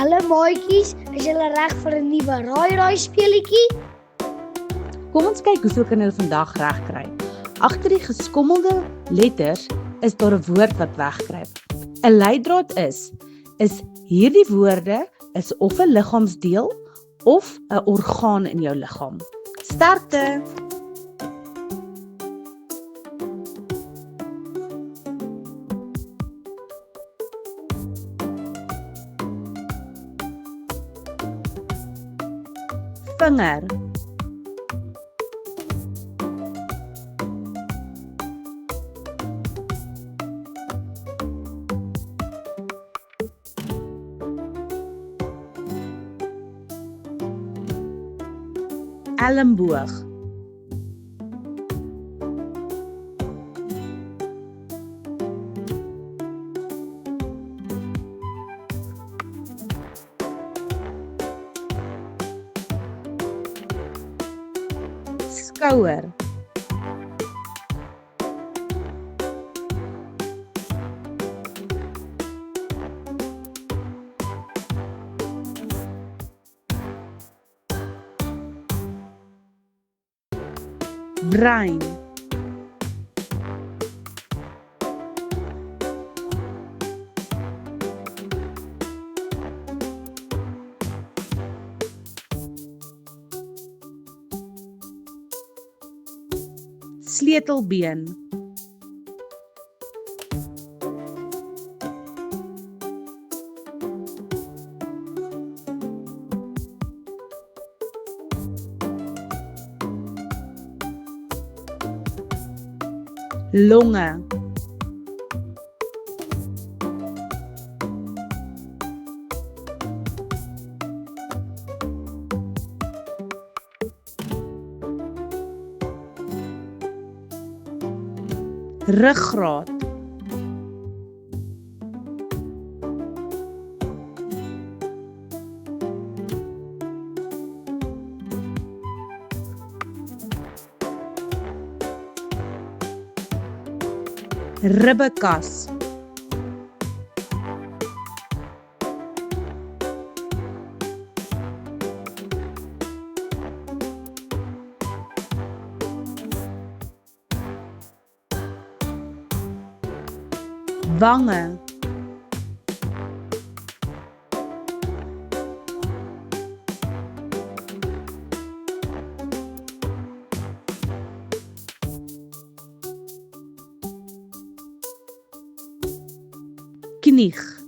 Hallo maatjies, is julle reg vir 'n nuwe raai speletjie? Kom ons kyk hoeveel kan hulle vandag regkry. Agter die geskommelde letters is daar 'n woord wat wegkruip. 'n Leidraad is hierdie woorde is of 'n liggaamsdeel of 'n orgaan in jou liggaam. Sterkte! Vinger, elleboog, skouer, brein, sleutelbeen, longe, ruggraat, ribbekas, wange, knieg.